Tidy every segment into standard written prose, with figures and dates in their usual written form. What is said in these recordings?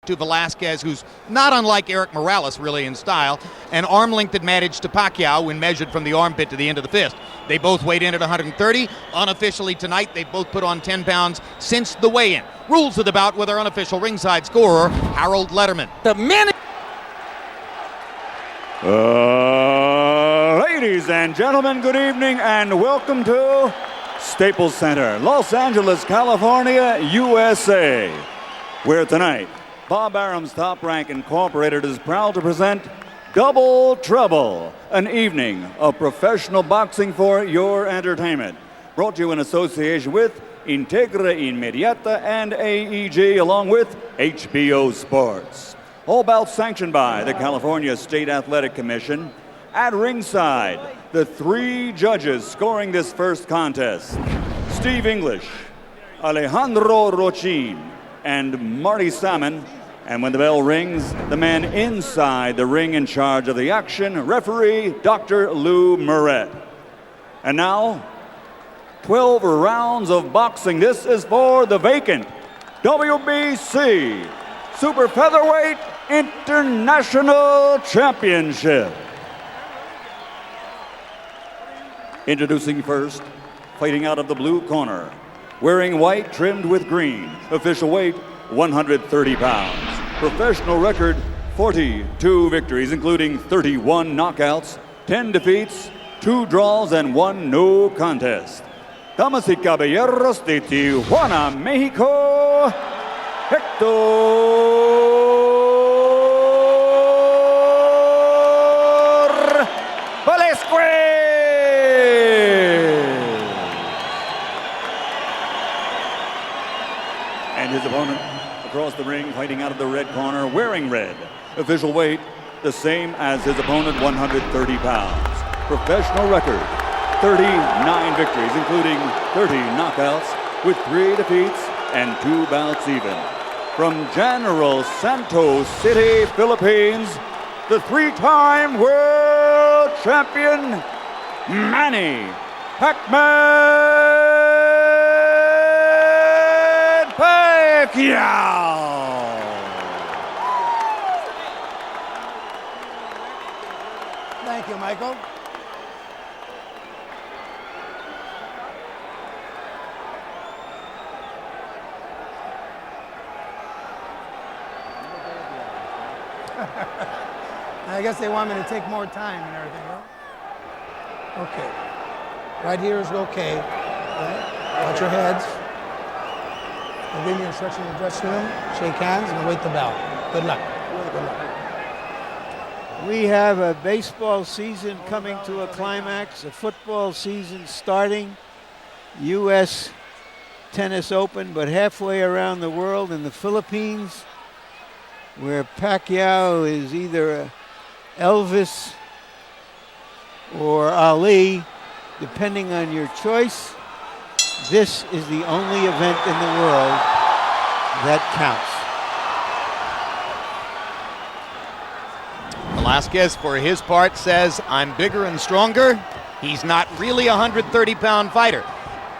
to Velazquez, who's not unlike Eric Morales, really, in style. An arm-length advantage to Pacquiao when measured from the armpit to the end of the fist. They both weighed in at 130. Unofficially tonight, they both put on 10 pounds since the weigh-in. Rules of the bout with our unofficial ringside scorer, Harold Letterman. The minute. Ladies and gentlemen, good evening and welcome to Staples Center, Los Angeles, California, USA, where tonight Bob Arum's Top Rank Incorporated is proud to present Double Trouble, an evening of professional boxing for your entertainment. Brought to you in association with Integra Inmediata and AEG, along with HBO Sports. All bouts sanctioned by the California State Athletic Commission. At ringside, the three judges scoring this first contest: Steve English, Alejandro Rochin, and Marty Salmon. And when the bell rings, the man inside the ring in charge of the action, referee Dr. Lou Moret. And now, 12 rounds of boxing. This is for the vacant WBC Super Featherweight International Championship. Introducing first, fighting out of the blue corner, wearing white trimmed with green, official weight 130 pounds, professional record 42 victories, including 31 knockouts, 10 defeats, 2 draws, and 1 no contest. Damas y caballeros de Tijuana, Mexico, Hector Velazquez. And his opponent across the ring, fighting out of the red corner, wearing red. Official weight, the same as his opponent, 130 pounds. Professional record, 39 victories, including 30 knockouts, with 3 defeats and 2 bouts even. From General Santos City, Philippines, the 3-time world champion, Manny Pacquiao. Thank you, Michael. I guess they want me to take more time and everything, right? Okay. Right here is okay. Right? Watch your heads. I'll give you instruction in the dressing room. Shake hands and await the bell. Good luck. Good luck. We have a baseball season coming to a climax, a football season starting, U.S. Tennis Open, but halfway around the world in the Philippines, where Pacquiao is either Elvis or Ali, depending on your choice. This is the only event in the world that counts. Velazquez, for his part, says, I'm bigger and stronger. He's not really a 130-pound fighter.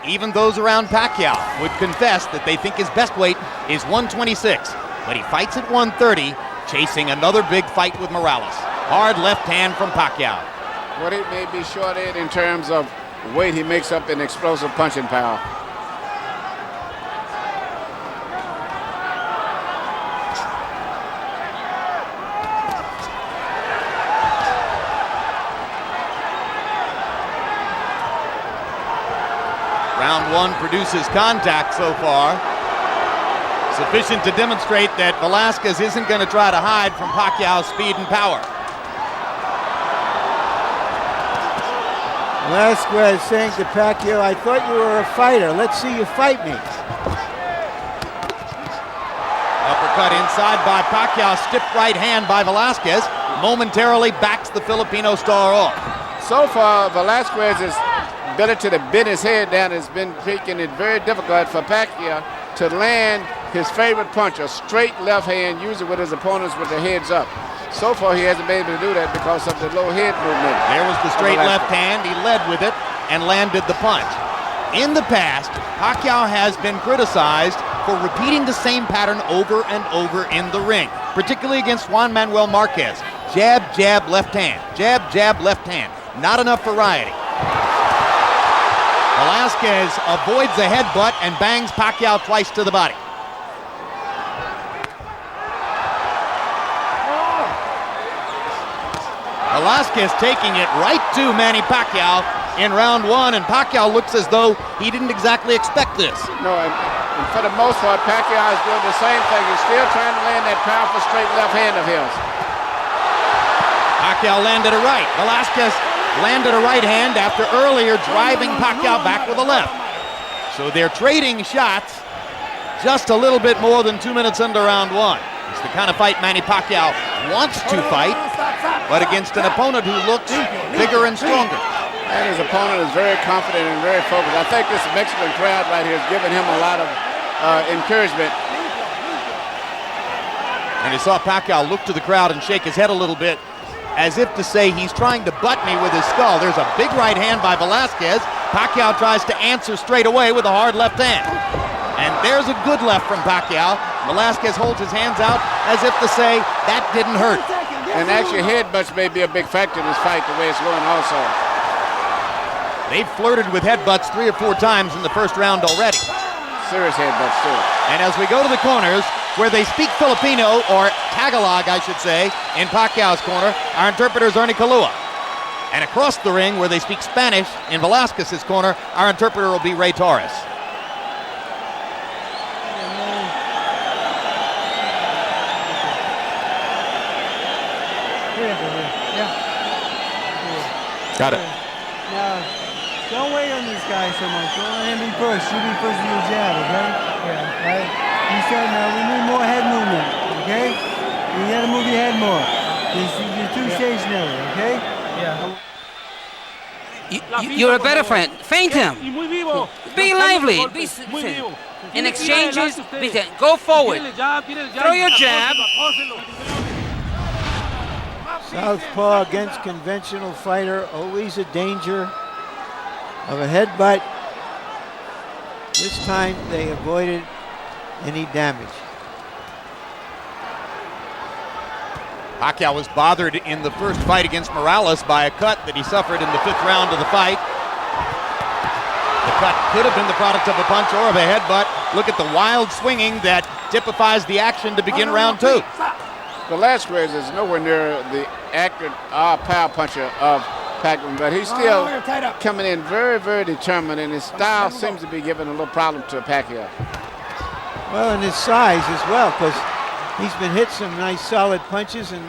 Even those around Pacquiao would confess that they think his best weight is 126. But he fights at 130, chasing another big fight with Morales. Hard left hand from Pacquiao. What it may be short in terms of weight, he makes up in explosive punching power. Round 1 produces contact so far, sufficient to demonstrate that Velazquez isn't going to try to hide from Pacquiao's speed and power. Velazquez saying to Pacquiao, I thought you were a fighter. Let's see you fight me. Uppercut inside by Pacquiao, stiff right hand by Velazquez, momentarily backs the Filipino star off. So far, Velazquez's ability to bend his head down has been making it very difficult for Pacquiao to land his favorite punch, a straight left hand, usually with his opponents with their heads up. So far, he hasn't been able to do that because of the low head movement. There was the straight left hand. He led with it and landed the punch. In the past, Pacquiao has been criticized for repeating the same pattern over and over in the ring, particularly against Juan Manuel Marquez. Jab, jab, left hand. Jab, jab, left hand. Not enough variety. Velazquez avoids a headbutt and bangs Pacquiao twice to the body. Velazquez taking it right to Manny Pacquiao in round one, and Pacquiao looks as though he didn't exactly expect this. No, and for the most part, Pacquiao is doing the same thing. He's still trying to land that powerful straight left hand of his. Pacquiao landed a right. Velazquez landed a right hand after earlier driving Pacquiao back with a left. So they're trading shots just a little bit more than 2 minutes into round one. It's the kind of fight Manny Pacquiao wants to fight, but against an opponent who looks bigger and stronger. And his opponent is very confident and very focused. I think this Mexican crowd right here is giving him a lot of encouragement. And you saw Pacquiao look to the crowd and shake his head a little bit, as if to say he's trying to butt me with his skull. There's a big right hand by Velazquez. Pacquiao tries to answer straight away with a hard left hand. And there's a good left from Pacquiao. Velazquez holds his hands out as if to say, that didn't hurt. And actually, headbutts may be a big factor in this fight, the way it's going also. They've flirted with headbutts 3 or 4 times in the first round already. Serious headbutts, too. And as we go to the corners, where they speak Filipino, or Tagalog, I should say, in Pacquiao's corner, our interpreter is Ernie Kalua. And across the ring, where they speak Spanish, in Velazquez's corner, our interpreter will be Ray Torres. Got it. Now, don't wait on this guy so much. Don't let him be first. You be first with your jab, okay? Yeah. Right? You said now we need more head movement, okay? You gotta move your head more. You're too stationary, okay? Yeah. You're a better friend. Feint him. Be lively. In exchanges, go forward. Throw your jab. Southpaw against conventional fighter, always a danger of a headbutt. This time they avoided any damage. Pacquiao was bothered in the first fight against Morales by a cut that he suffered in the 5th round of the fight. The cut could have been the product of a punch or of a headbutt. Look at the wild swinging that typifies the action to begin round 2. Velazquez is nowhere near the accurate power puncher of Pacquiao, but he's still coming in very, very determined, and his style seems to be giving a little problem to Pacquiao. Well, and his size as well, because he's been hit some nice solid punches and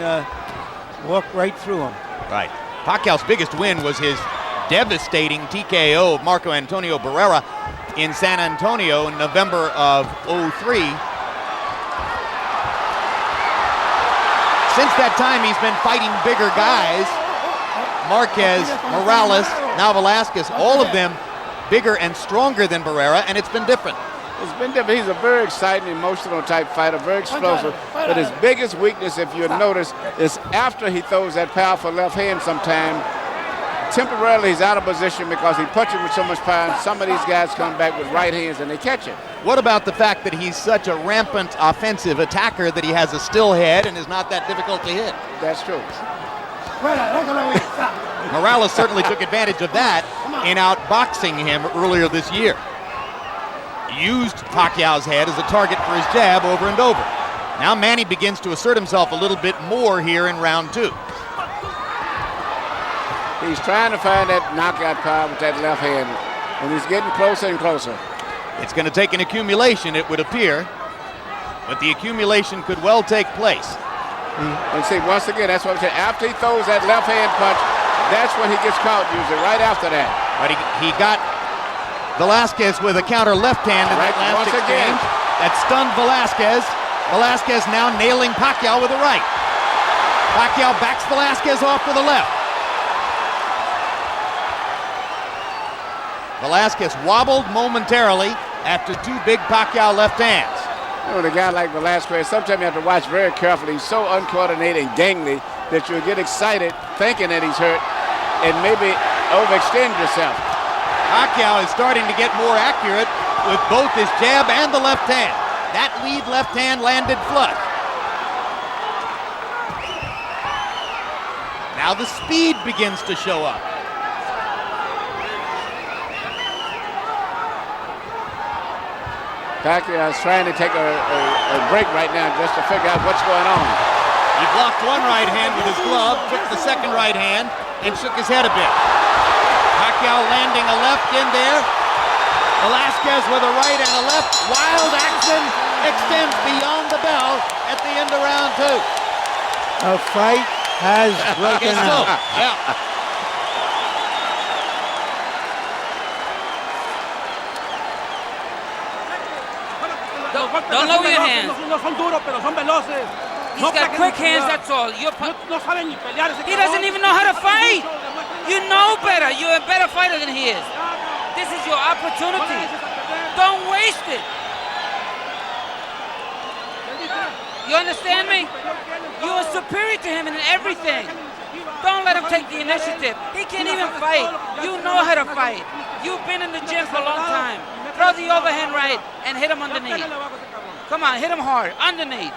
walked right through them. Right. Pacquiao's biggest win was his devastating TKO of Marco Antonio Barrera in San Antonio in November of '03. Since that time, he's been fighting bigger guys. Marquez, Morales, now Velazquez, all of them bigger and stronger than Barrera, and it's been different. It's been different. He's a very exciting, emotional type fighter, very explosive. But his biggest weakness, if you notice, is after he throws that powerful left hand sometime, temporarily he's out of position because he punches with so much power, and some of these guys come back with right hands and they catch it. What about the fact that he's such a rampant offensive attacker that he has a still head and is not that difficult to hit? That's true. Morales certainly took advantage of that in outboxing him earlier this year. Used Pacquiao's head as a target for his jab over and over. Now Manny begins to assert himself a little bit more here in round 2. He's trying to find that knockout power with that left hand, and he's getting closer and closer. It's going to take an accumulation, it would appear, but the accumulation could well take place. And see, once again, that's what I'm saying. After he throws that left hand punch, that's when he gets caught usually, right after that. But he got Velazquez with a counter left hand in that last once exchange. again. That stunned Velazquez. Velazquez now nailing Pacquiao with a right. Pacquiao backs Velazquez off with a left. Velazquez wobbled momentarily after 2 big Pacquiao left hands. You know, the guy like Velazquez, sometimes you have to watch very carefully. He's so uncoordinated and gangly that you'll get excited thinking that he's hurt and maybe overextend yourself. Pacquiao is starting to get more accurate with both his jab and the left hand. That lead left hand landed flush. Now the speed begins to show up. Pacquiao is trying to take a break right now just to figure out what's going on. He blocked one right hand with his glove, took the second right hand, and shook his head a bit. Pacquiao landing a left in there. Velazquez with a right and a left. Wild action extends beyond the bell at the end of round 2. A fight has broken out. Yeah. Don't lower your hands. He's got quick hands, that's all. He doesn't even know how to fight. You know better. You're a better fighter than he is. This is your opportunity. Don't waste it. You understand me? You are superior to him in everything. Don't let him take the initiative. He can't even fight. You know how to fight. You've been in the gym for a long time. Throw the overhand right and hit him underneath. Come on, hit him hard, underneath.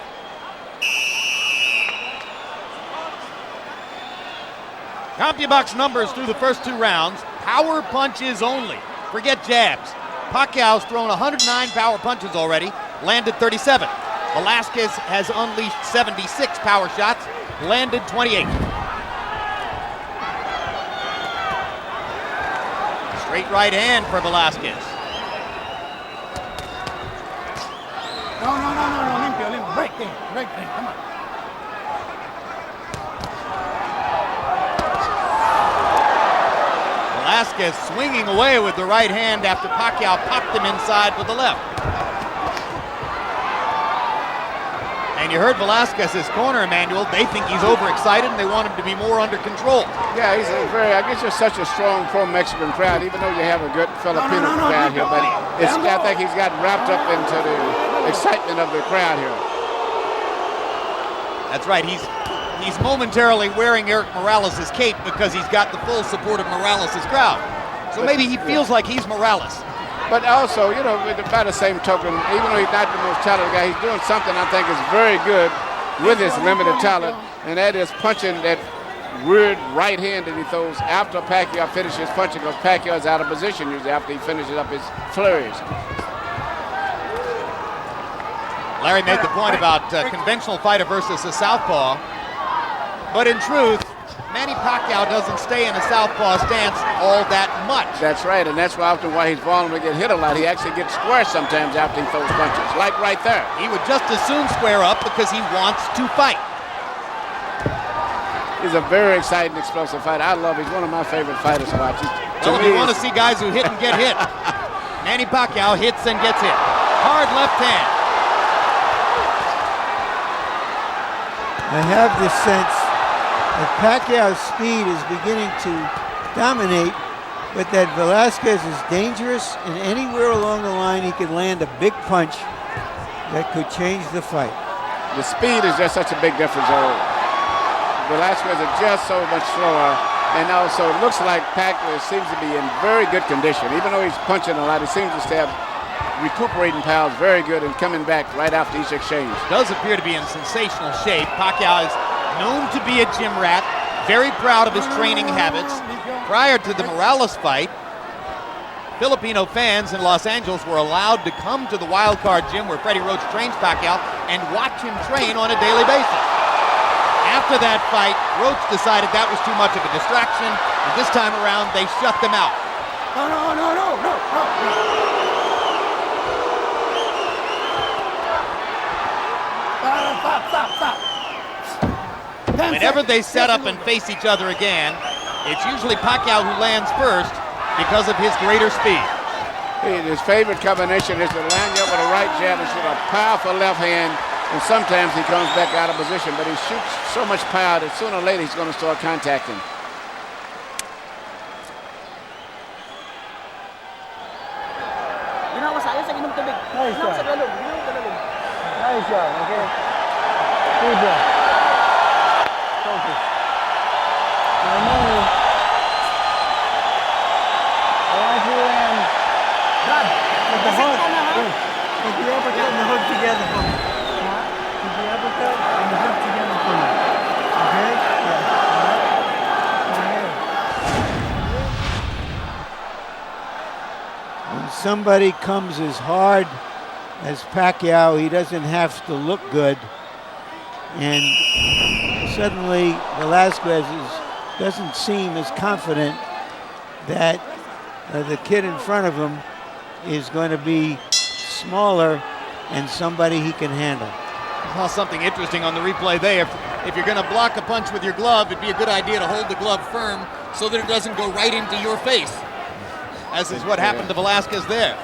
CompuBox numbers through the first 2 rounds. Power punches only. Forget jabs. Pacquiao's thrown 109 power punches already, landed 37. Velazquez has unleashed 76 power shots, landed 28. Straight right hand for Velazquez. No, limpio. Break thing, come on. Velazquez swinging away with the right hand after Pacquiao popped him inside with the left. And you heard Velazquez's corner, Emmanuel. They think he's overexcited and they want him to be more under control. Yeah, he's I guess you're such a strong pro-Mexican crowd, even though you have a good Filipino crowd here. But I think he's got wrapped up into the excitement of the crowd here. That's right. He's momentarily wearing Eric Morales' cape because he's got the full support of Morales' crowd. So maybe he feels like he's Morales. But also, you know, by the same token, even though he's not the most talented guy, he's doing something I think is very good with his limited talent, and that is punching that weird right hand that he throws after Pacquiao finishes punching, because Pacquiao is out of position usually after he finishes up his flurries. Larry made the point about conventional fighter versus a southpaw, but in truth, Manny Pacquiao doesn't stay in a southpaw stance all that much. That's right, and that's often why he's vulnerable to get hit a lot. He actually gets square sometimes after he throws punches, like right there. He would just as soon square up because he wants to fight. He's a very exciting, explosive fighter. I love him. He's one of my favorite fighters to watch. Well, if you want to see guys who hit and get hit, Manny Pacquiao hits and gets hit. Hard left hand. I have this sense that Pacquiao's speed is beginning to dominate, but that Velazquez is dangerous, and anywhere along the line he could land a big punch that could change the fight. The speed is just such a big difference. Velazquez is just so much slower, and also it looks like Pacquiao seems to be in very good condition. Even though he's punching a lot, he seems to stay up recuperating powers very good and coming back right after each exchange. Does appear to be in sensational shape. Pacquiao is known to be a gym rat, very proud of his training habits. Prior to the Morales fight, Filipino fans in Los Angeles were allowed to come to the Wild Card gym where Freddie Roach trains Pacquiao and watch him train on a daily basis. After that fight, Roach decided that was too much of a distraction, and this time around they shut them out. No. Stop. Whenever they set up and face each other again, it's usually Pacquiao who lands first because of his greater speed. His favorite combination is to land you up with a right jab and shoot a powerful left hand, and sometimes he comes back out of position, but he shoots so much power that sooner or later he's going to start contacting. Nice job, okay? Good job. Focus. I want you to land. With the hook. With the uppercut and the hook together. together for me. Keep the uppercut and the hook together for me. Okay? Yeah. When somebody comes as hard as Pacquiao, he doesn't have to look good. And suddenly Velazquez doesn't seem as confident that the kid in front of him is going to be smaller and somebody he can handle. Saw something interesting on the replay there. If you're going to block a punch with your glove, it'd be a good idea to hold the glove firm so that it doesn't go right into your face, as is what happened to Velazquez there.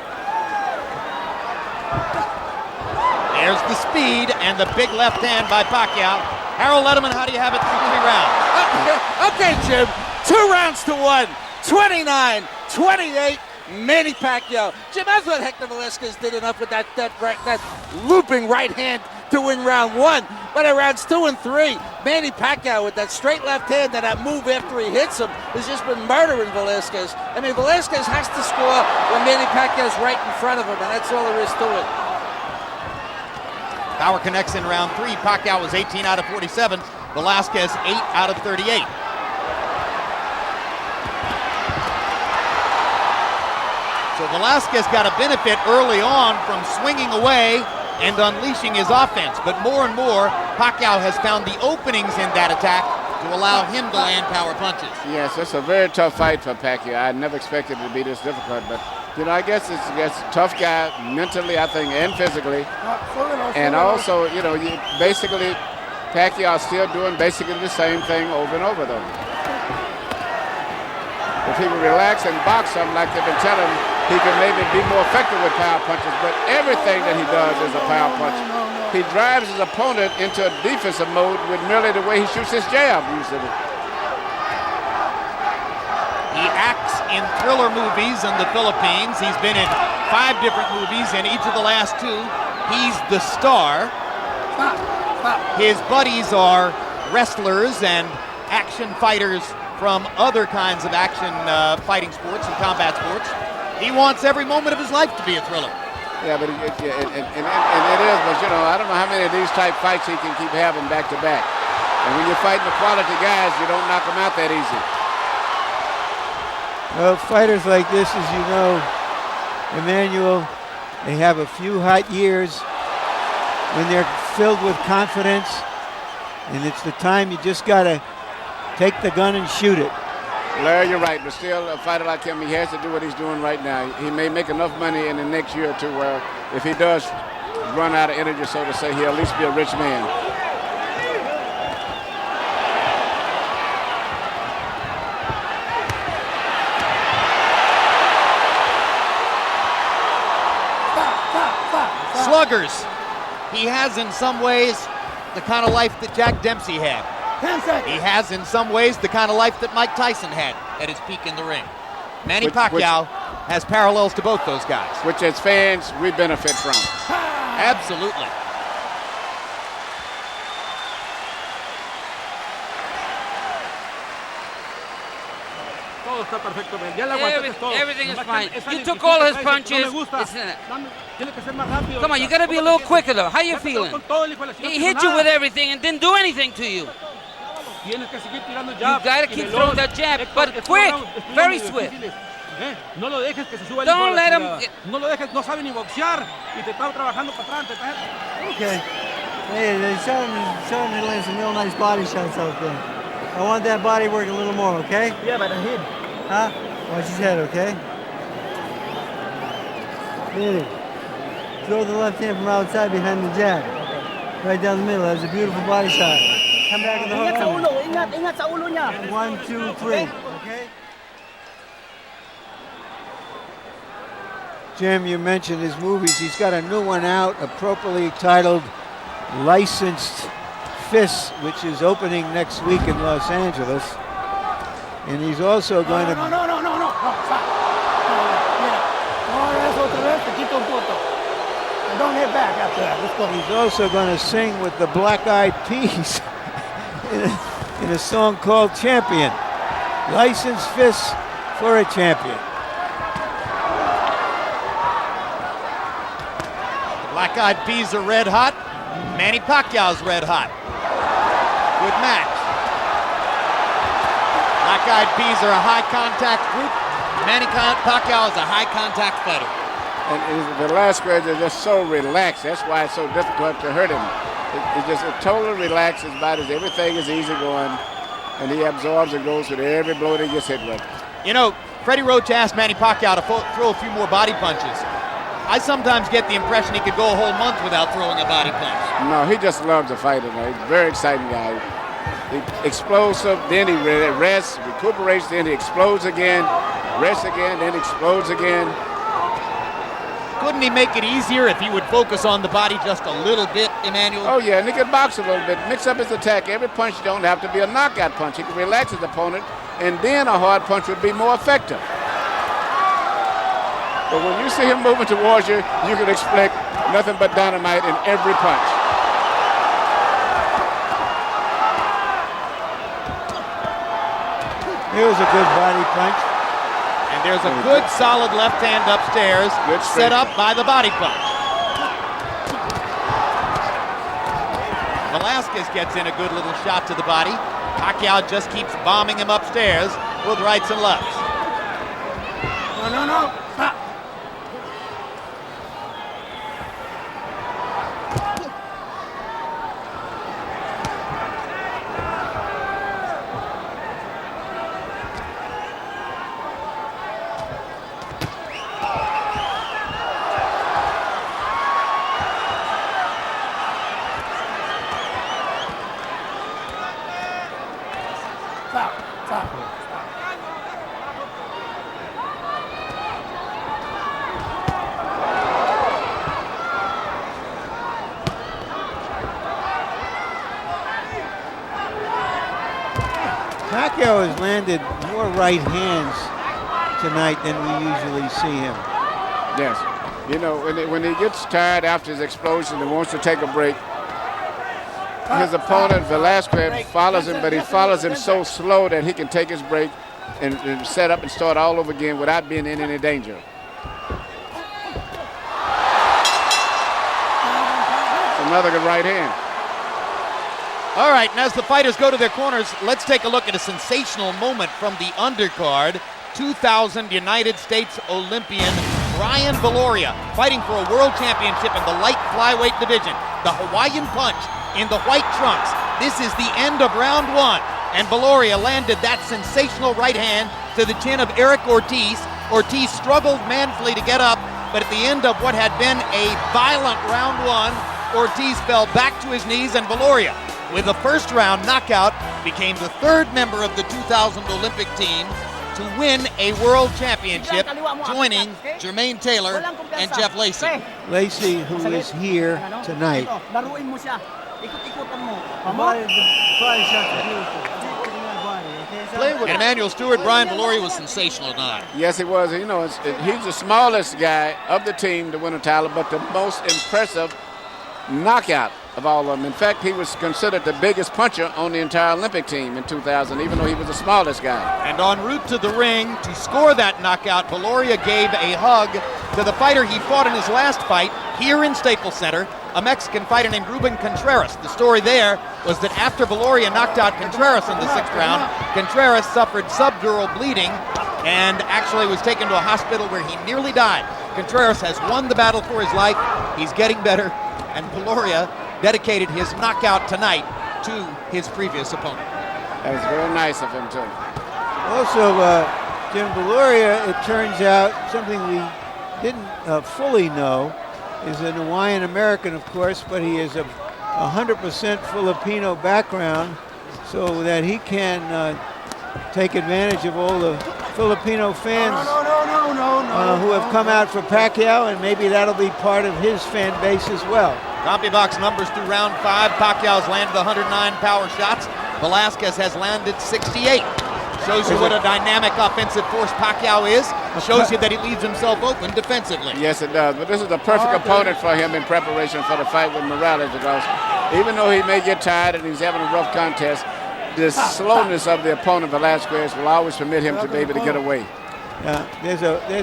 There's the speed and the big left hand by Pacquiao. Harold Letterman, how do you have it through 3 rounds? Okay, Jim. 2 rounds to 1. 29-28. Manny Pacquiao. Jim, that's what Hector Velazquez did enough with that looping right hand to win round 1. But in rounds 2 and 3, Manny Pacquiao with that straight left hand and that move after he hits him has just been murdering Velazquez. I mean, Velazquez has to score when Manny Pacquiao's right in front of him, and that's all there is to it. Power connects in round 3. Pacquiao was 18 out of 47. Velazquez 8 out of 38. So Velazquez got a benefit early on from swinging away and unleashing his offense. But more and more, Pacquiao has found the openings in that attack to allow him to land power punches. Yes, it's a very tough fight for Pacquiao. I never expected it to be this difficult, but I guess it's a tough guy mentally, I think, and physically. And also, basically, Pacquiao still doing basically the same thing over and over, though. If he would relax and box something like they've been telling him, he could maybe be more effective with power punches, but everything that he does is a power punch. He drives his opponent into a defensive mode with merely the way he shoots his jab, usually. He acts in thriller movies in the Philippines. He's been in 5 different movies, and each of the last 2, he's the star. His buddies are wrestlers and action fighters from other kinds of action fighting sports and combat sports. He wants every moment of his life to be a thriller. Yeah, but it is. But I don't know how many of these type fights he can keep having back to back. And when you're fighting the quality guys, you don't knock them out that easy. Well, fighters like this, as you know, Emmanuel, they have a few hot years when they're filled with confidence, and it's the time you just gotta take the gun and shoot it. Larry, you're right, but still, a fighter like him, he has to do what he's doing right now. He may make enough money in the next year or 2 where if he does run out of energy, so to say, he'll at least be a rich man. Sluggers. He has in some ways the kind of life that Jack Dempsey had. 10 seconds. He has in some ways the kind of life that Mike Tyson had at his peak in the ring. Manny Pacquiao has parallels to both those guys. Which as fans, we benefit from. Absolutely. Everything is fine. You took all his punches. Come on, you got to be a little quicker, though. How you feeling? He hit you with everything and didn't do anything to you. You got to keep throwing that jab, but quick, very swift. Don't let him. Okay. Hey, they're starting to land some real nice body shots out there. I want that body work a little more, okay? Yeah, but the head. Huh? Watch his head, okay? Really. Throw the left hand from outside behind the jab. Right down the middle. That was a beautiful body shot. Come back in the hook. Ingat sa ulo niya. 1, 2, 3. Okay? Jim, you mentioned his movies. He's got a new one out, appropriately titled Licensed Fists, which is opening next week in Los Angeles. And he's also going to... No, stop. Don't hit back after that. Let's go. He's also going to sing with the Black Eyed Peas in a song called Champion. Licensed Fists for a Champion. Black Cockeyed peas are red hot. Manny Pacquiao's red hot. Good match. Cockeyed peas are a high contact group. Manny Pacquiao is a high contact fighter. And Velazquez is just so relaxed. That's why it's so difficult to hurt him. It's just a total relaxed. His body's everything is easy going, and he absorbs and goes with every blow that he gets hit with. You know, Freddie Roach asked Manny Pacquiao to throw a few more body punches. I sometimes get the impression he could go a whole month without throwing a body punch. No, he just loves to fight. He's a very exciting guy. Explosive, then he rests, recuperates, then he explodes again, rests again, then explodes again. Couldn't he make it easier if he would focus on the body just a little bit, Emmanuel? Oh, yeah, and he could box a little bit, mix up his attack. Every punch don't have to be a knockout punch. He can relax his opponent, and then a hard punch would be more effective. But when you see him moving towards you, you can expect nothing but dynamite in every punch. Here's a good body punch. And there's a good solid left hand upstairs, set up by the body punch. Velazquez gets in a good little shot to the body. Pacquiao just keeps bombing him upstairs with rights and lefts. No. Stop. Pacquiao has landed more right hands tonight than we usually see him. Yes. You know, when he gets tired after his explosion and wants to take a break, his opponent, Velazquez, follows him, but he follows him so slow that he can take his break and set up and start all over again without being in any danger. Another good right hand. All right, and as the fighters go to their corners, let's take a look at a sensational moment from the undercard. 2000 United States Olympian Brian Viloria fighting for a world championship in the light flyweight division. The Hawaiian punch in the white trunks. This is the end of round one, and Viloria landed that sensational right hand to the chin of Eric Ortiz. Ortiz struggled manfully to get up, but at the end of what had been a violent round one, Ortiz fell back to his knees, and Viloria, with a first round knockout, became the third member of the 2000 Olympic team to win a world championship, joining Jermaine Taylor and Jeff Lacey. Lacey, who is here tonight. And Emmanuel Stewart, Brian Viloria was sensational tonight. Yes, he was. You know, he's the smallest guy of the team to win a title, but the most impressive knockout of all of them. In fact, he was considered the biggest puncher on the entire Olympic team in 2000, even though he was the smallest guy. And en route to the ring to score that knockout, Viloria gave a hug to the fighter he fought in his last fight here in Staples Center, a Mexican fighter named Ruben Contreras. The story there was that after Viloria knocked out Contreras in the 6th round, Contreras suffered subdural bleeding and actually was taken to a hospital where he nearly died. Contreras has won the battle for his life. He's getting better, and Viloria dedicated his knockout tonight to his previous opponent. That was very nice of him, too. Also, Jim Viloria, it turns out, something we didn't fully know, is an Hawaiian American, of course, but he is a 100% Filipino background, so that he can take advantage of all the Filipino fans who have come out for Pacquiao, and maybe that'll be part of his fan base as well. CompuBox numbers through round 5. Pacquiao's landed 109 power shots. Velazquez has landed 68. Shows you what a dynamic offensive force Pacquiao is. Shows you that he leaves himself open defensively. Yes, it does. But this is a perfect opponent for him in preparation for the fight with Morales, because even though he may get tired and he's having a rough contest, the slowness of the opponent, Velazquez, will always permit him to be able to get away. There's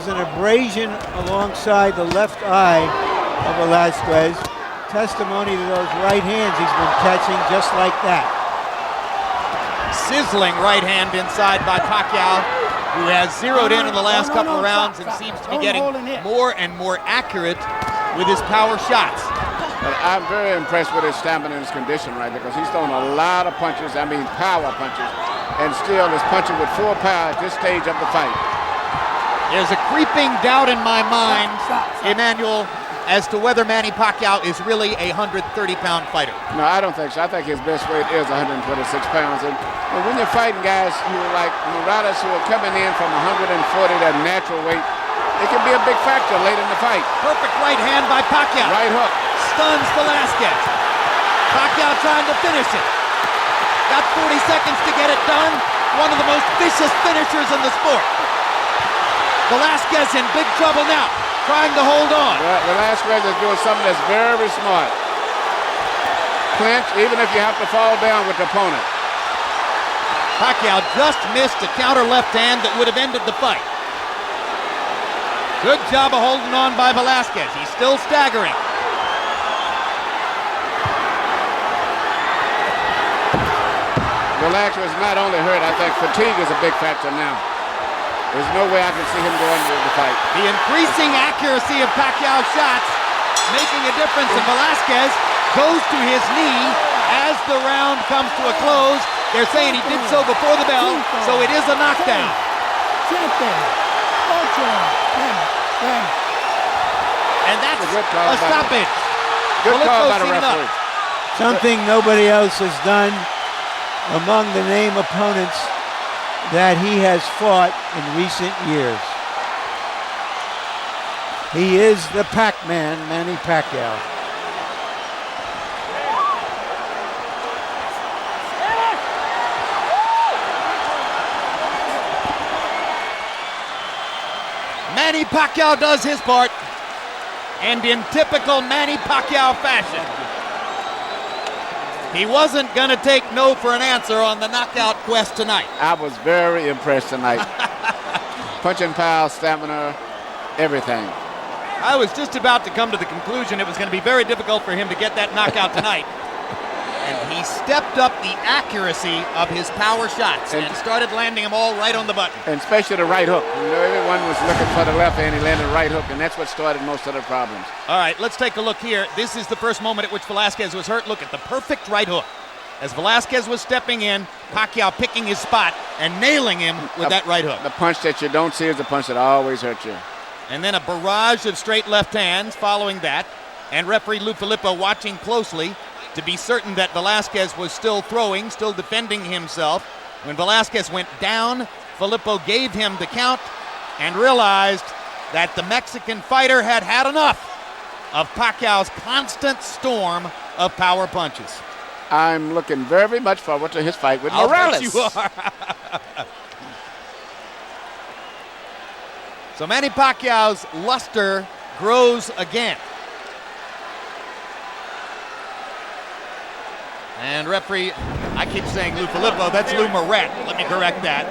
an abrasion alongside the left eye of Velazquez. Testimony to those right hands he's been catching just like that. Sizzling right hand inside by Pacquiao, who has zeroed in the last couple of rounds and seems to be getting more and more accurate with his power shots. But I'm very impressed with his stamina and his condition right there, because he's thrown a lot of punches, I mean power punches, and still is punching with full power at this stage of the fight. There's a creeping doubt in my mind, Emmanuel, as to whether Manny Pacquiao is really a 130-pound fighter. No, I don't think so. I think his best weight is 126 pounds. And when you're fighting guys who are like Morales, who are coming in from 140, that natural weight, it can be a big factor late in the fight. Perfect right hand by Pacquiao. Right hook. Stuns Velazquez. Pacquiao trying to finish it. Got 40 seconds to get it done. One of the most vicious finishers in the sport. Velazquez in big trouble now, trying to hold on. Well, Velazquez is doing something that's very smart. Clinch, even if you have to fall down with the opponent. Pacquiao just missed a counter left hand that would have ended the fight. Good job of holding on by Velazquez. He's still staggering. Velazquez is not only hurt, I think fatigue is a big factor now. There's no way I can see him going into the fight. The increasing accuracy of Pacquiao's shots making a difference, and Velazquez goes to his knee as the round comes to a close. They're saying he did so before the bell, so it is a knockdown. And that's a stoppage. Good call by the referee. Something nobody else has done among the name opponents that he has fought in recent years. He is the Pac-Man, Manny Pacquiao. Manny Pacquiao does his part, and in typical Manny Pacquiao fashion, he wasn't going to take no for an answer on the knockout quest tonight. I was very impressed tonight. Punching power, stamina, everything. I was just about to come to the conclusion it was going to be very difficult for him to get that knockout tonight. And he stepped up the accuracy of his power shots and started landing them all right on the button. And especially the right hook. You know, everyone was looking for the left hand, he landed the right hook, and that's what started most of the problems. All right, let's take a look here. This is the first moment at which Velazquez was hurt. Look at the perfect right hook. As Velazquez was stepping in, Pacquiao picking his spot and nailing him with that right hook. The punch that you don't see is the punch that always hurts you. And then a barrage of straight left hands following that. And referee Lou Filippo watching closely to be certain that Velazquez was still throwing, still defending himself. When Velazquez went down, Filippo gave him the count and realized that the Mexican fighter had had enough of Pacquiao's constant storm of power punches. I'm looking very much forward to his fight with Morales. You are. So Manny Pacquiao's luster grows again. And referee, I keep saying Lou Filippo, that's Lou Moret. Let me correct that.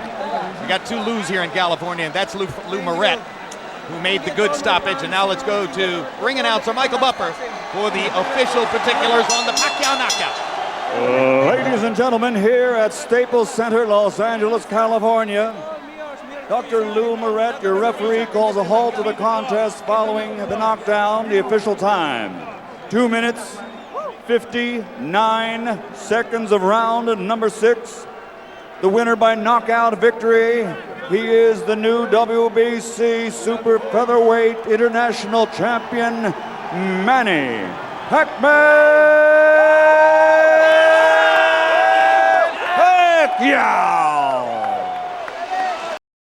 We got two Lou's here in California, and that's Lou Moret, who made the good stoppage. And now let's go to ring announcer Michael Buffer for the official particulars on the Pacquiao knockout. Ladies and gentlemen, here at Staples Center, Los Angeles, California, Dr. Lou Moret, your referee, calls a halt to the contest following the knockdown. The official time, 2 minutes, 59 seconds of round number 6. The winner by knockout victory. He is the new WBC Super Featherweight International Champion, Manny Pacquiao.